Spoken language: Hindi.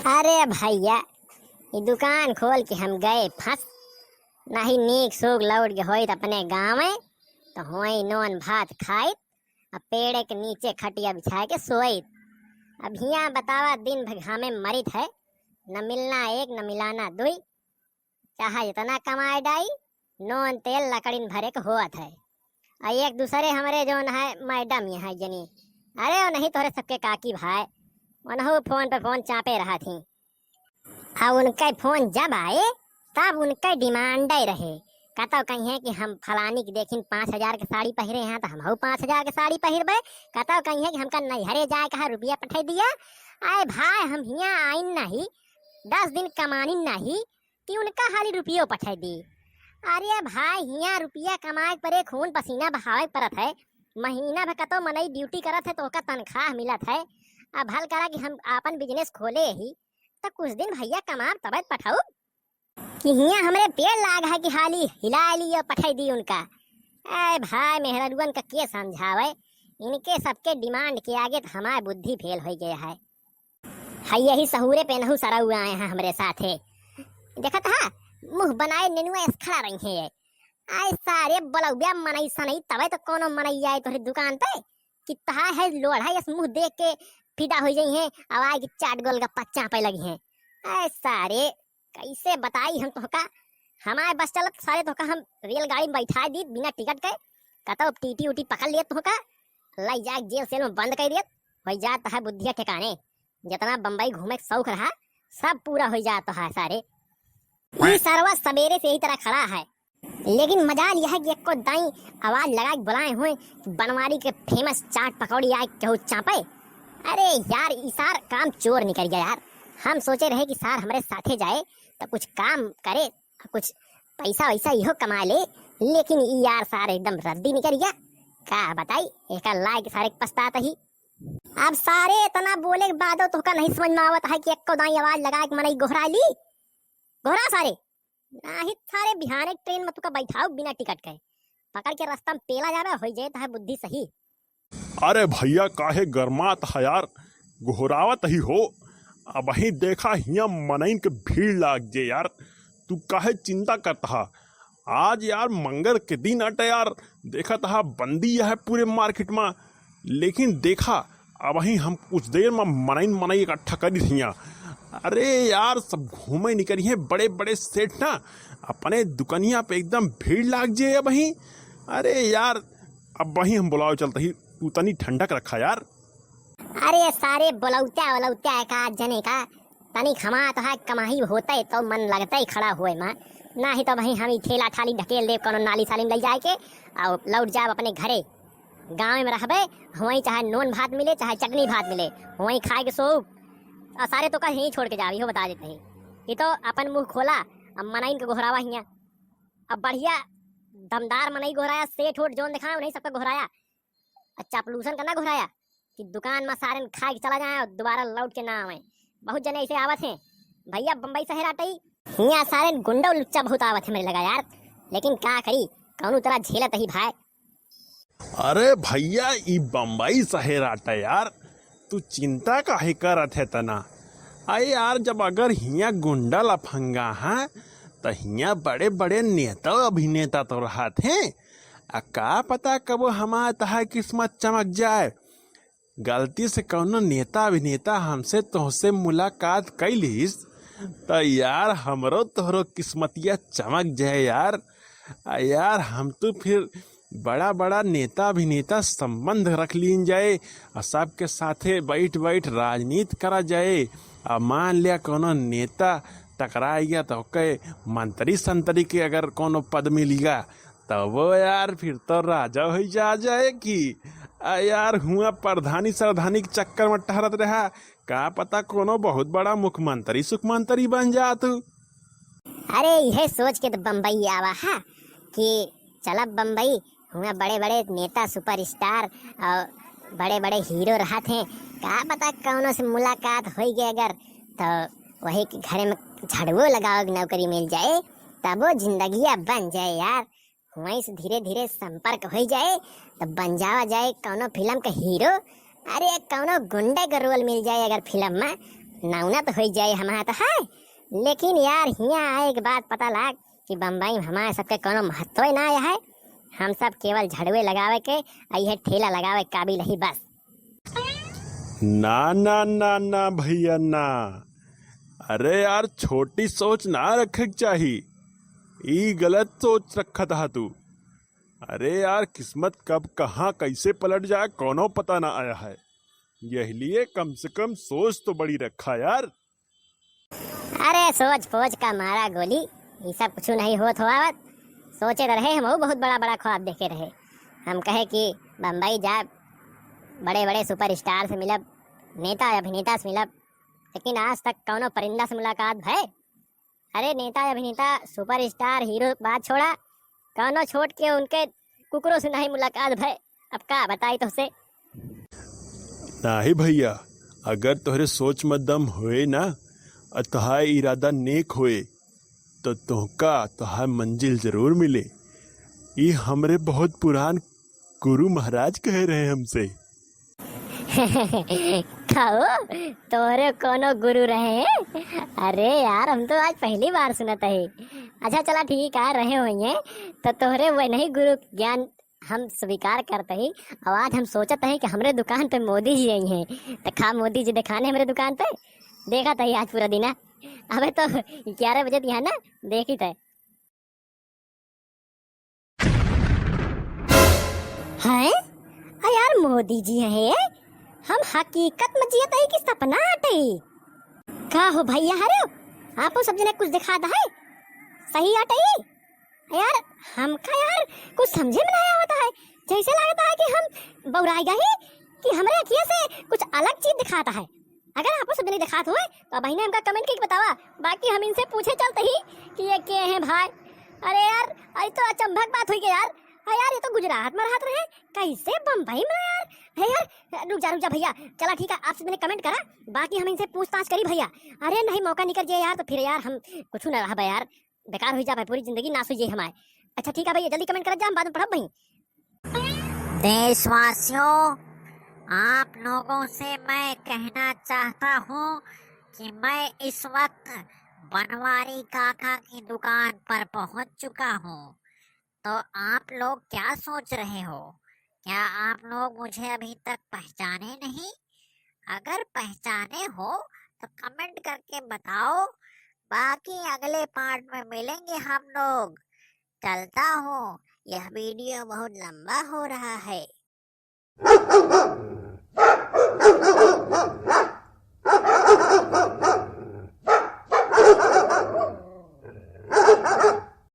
अरे भैया, ये दुकान खोल के हम गए फंस। नहीं नीक सूग लौट के होइत अपने गाँव में तो होई नोन भात खाइत। अब पेड़ के नीचे खटिया बिछा के सोइत। अब हिया बतावा दिन भर घामे मरित है, न मिलना एक न मिलाना दुई। चाहे इतना कमाए डाई, नोन तेल लकड़ीन भरे के होत है। और एक दूसरे हमारे जोन है मैडम यहाँ जनी, अरे वो नहीं तोरे सबके काकी भाई, उन्हों फोन पे फोन चापे रहा थी। अब उनका फोन जब आए तब उनका डिमांड ही रहे। कहता कहीं है कि हम फलानी की देखिन 5,000 की साड़ी पहरे हैं तो हम 5,000 की साड़ी पहिरबे। कहता कहीं है कि हमका नैहरे जाए कहा रुपया पठा दिया। आए भाई हम यहाँ आइन नहीं 10 दिन कमानी नहीं कि उनका हाली रुपयो पठा दी। अरे भाई यहाँ रुपया कमाए परे खून पसीना बहावे परत है। महीना भर कतो मनई ड्यूटी करत है तो ओका तनख्वाह मिलत है। अब हल करा कि हम अपन बिजनेस खोले ही तो कुछ दिन भैया कमाब तब पठाऊ कि हिया हमरे पेड़ लाग है कि हाली हिला ली और पठाई दी उनका। अरे भाई मेहररुअन का के समझावे, इनके सबके डिमांड के आगे तो हमारी बुद्धि फेल हो गया है। यही सहूरे पे नहु सरा हुआ आए हैं हमरे साथे। देखा था मुंह बनाए नेनुआ खड़ा रही है। आए सारे बलौबिया मनई सनई तबे तो कोनो मनई आए तोहरे दुकान पे कि तहा है लोढ़ा यस मुंह देख के फिदा हो जाई है। आवाज की चाट गोलगप्पा चापे लगी है। आए सारे कैसे बताई हम तोहका, हमारे बस चलत सारे तोहका हम रेलगाड़ी में बैठा दी बिना टिकट के। कहता टीटी उटी पकड़ लिया तोहका लाई जा जेल सेल में बंद कर दिया। हो जाता है बुद्धिया ठिकाने, जितना बम्बई घूमे शौक रहा सब पूरा हो जाता है सारे। ये सरवा सवेरे से ही तरह खड़ा है, लेकिन मजाल यह है कि एक को दाई आवाज लगा के बुलाए हुए बनवारी के फेमस चाट पकौड़ी आए केहू चापे। अरे यार इसार काम चोर निकल गया यार। हम सोचे रहे कि सार हमारे साथे जाए तो कुछ काम करे, कुछ पैसा वैसा इहो कमा ले, लेकिन यार सार एकदम रद्दी निकल गया। क्या बताई एक लायक सारे पछताता ही। अब सारे इतना बोले के बाद तो का नहीं समझ में आवत है कि एक को दाई आवाज लगा के मनई गोहरा ली गोहरा सारे नाही सारे बिहार ट्रेन में तुका बैठाओ बिना टिकट के पकड़ के रास्ता में पेला जावे हो जाए तो है बुद्धि सही। अरे भैया काहे गरमात है यार, गोहरावत ही हो। अब ही देखा हिया मनइन के भीड़ लाग जे यार, तू काहे चिंता करता है। आज यार मंगर के दिन अटे यार, देखा था बंदी है पूरे मार्केट में। लेकिन देखा अब ही हम कुछ देर में मनई इकट्ठा करी थी। अरे यार सब घूमे निकली है बड़े बड़े सेठ ना, अपने दुकनिया पे एकदम भीड़ लाग जे अब ही। अरे यार अब वही हम बुलाओ चलते ही, तू तनी ठंडक रखा यार। अरे सारे बुलौत्या का जने का तनी खमा तो है कमाही होता है तो मन लगता ही खड़ा हुए माँ। ना ही तो भाई हम ठेला ठाली ढकेल दे कोनो नाली साली ले जाए के और लौट जाए अपने घरे। गाँव में रहबे वहीं चाहे नून भात मिले चाहे चटनी भात मिले वहीं खाए के सो। और सारे तो का यहीं छोड़ के जाओ, बता देते हैं। ये तो अपन मुंह खोला अब मनाइन के गोहरावा हिया। अब बढ़िया दमदार मनई गोहराया, सेठ ओठ जोन दिखाया उन्हीं सबका गोहराया। अच्छा पॉल्यूशन करना घुराया कि दुकान में सारे खा के चला जाए और दोबारा लौट के ना आवे। बहुत जने ऐसे आवत हैं भैया बम्बई शहर आते ही यहाँ सारे गुंडा लुच्चा बहुत आवत है मेरे लगा यार। लेकिन क्या करी कौन तरह झेलत ही भाई। अरे भैया ई बम्बई शहर आटा यार, तू चिंता काहे करत है तना। अरे यार जब अगर हिया गुंडा लफंगा है तो हिया बड़े बड़े नेता अभिनेता तो रहा थे। का पता कब हमारा तहा किस्मत चमक जाए, गलती से कौनो नेता अभिनेता हमसे तोहसे मुलाकात कैलिस तो यार हमरो तोहरो किस्मतिया चमक जाए यार। यार हम तो फिर बड़ा बड़ा नेता अभिनेता संबंध रख लीन जाए और सबके साथे बैठ बैठ राजनीति करा जाए। अब मान लिया कोनो नेता टकरा गया तो कहे मंत्री संतरी के अगर कोनो पद मिलेगा तो वो यार फिर तो राजा हो जाए कि यार हुआ प्रधानी सरधानी के चक्कर में टहरत रहा। का पता कोनो बहुत बड़ा मुख्यमंत्री सुखमंत्री बन जा तू। अरे यह सोच के तो बम्बई आवा है कि चल बम्बई हुआ बड़े बड़े नेता सुपरस्टार और बड़े बड़े हीरो रहा थे। का पता कौनों से मुलाकात हो गई अगर तो वही घर में झाड़ू लगाओ नौकरी मिल जाए तब वो जिंदगी बन जाए यार। वहीं से धीरे धीरे संपर्क हो जाए तो बन जावा जाए कौनो फिल्म का हीरो। अरे कौनो गुंडे का रोल मिल जाए अगर फिल्म में नाउना तो हो जाए हमारा तो है, लेकिन यार यहाँ आए के बाद पता लग कि बम्बई में हमारे सबके कोनो महत्व ही ना आया है। हम सब केवल झड़ुए लगावे के यह ठेला लगावे काबिल ही बस। ना ना ना ना भैया ना, अरे यार छोटी सोच ना रखे चाहिए, ई गलत सोच रखा था तू। अरे यार किस्मत कब कहाँ कैसे पलट जाए कोनो पता ना आया है, यही लिए कम से कम सोच तो बड़ी रखा यार। अरे सोच फोच का मारा गोली, ये सब कुछ नहीं होत हो आवत। सोचे रहे हम बहुत बड़ा बड़ा ख्वाब देखे रहे। हम कहे कि बम्बई जा बड़े बड़े सुपरस्टार से मिलब, नेता अभिनेता से मिलब, लेकिन आज तक कौनो परिंदा से मुलाकात भय। अरे नेता अभिनेता सुपरस्टार हीरो बात छोड़ा, कौनो छोड़ के उनके कुकरों से नहीं मुलाकात भय। अब का बताई तुझसे। नहीं भैया, अगर तोहरे सोच में दम होए ना और तुहार इरादा नेक होए तो तुहका तुहार मंजिल जरूर मिले। ये हमरे बहुत पुरान गुरु महाराज कह रहे हमसे। खाओ तोरे कोनो गुरु रहे हैं? अरे यार हम तो आज पहली बार सुनत है। अच्छा चला ठीक है, रहे हुए तो तोहरे वो नहीं गुरु ज्ञान हम स्वीकार करते ही। और आज हम सोचत हैं कि हमरे दुकान पे मोदी जी आई हैं, तो खा मोदी जी दिखाने हमरे दुकान पे देखा था आज पूरा दिन। अबे तो 11 बजे यहाँ ना देखी थे। हैं यार मोदी जी है, हम हकीकत में जियत है कि सपना हटे। का हो भैया हरे आपको सब जने कुछ दिखाता है सही हटे यार। हमका यार कुछ समझे में नहीं आता है, जैसे लगता है कि हम बौराई गए कि हमरे अखिया से कुछ अलग चीज दिखाता है। अगर आपको सब जने दिखात हुए तो बहने हमका कमेंट करके बतावा, बाकी हम इनसे पूछे चलते ही कि ये के हैं भाई। अरे यार आई तो अचंभक बात हुई यार। यार ये तो गुजरात में रहत रहे, कैसे बम्बई में यार। है यार रुक जा भैया, चला ठीक है आपसे मैंने कमेंट करा, बाकी हम इनसे पूछताछ करी भैया। अरे नहीं मौका निकल जाए यार तो फिर यार हम कुछ ना रहा यार, बेकार हो जा पूरी जिंदगी नाश हो जाए हमारे। अच्छा ठीक है भैया जल्दी कमेंट कर जा, हम बाद में पढ़ब भाई। देशवासियों, आप लोगों से मैं कहना चाहता हूँ कि मैं इस वक्त बनवारी काका की दुकान पर पहुँच चुका हूँ। तो आप लोग क्या सोच रहे हो? क्या आप लोग मुझे अभी तक पहचाने नहीं? अगर पहचाने हो तो कमेंट करके बताओ, बाकी अगले पार्ट में मिलेंगे हम लोग। चलता हूँ, यह वीडियो बहुत लंबा हो रहा है।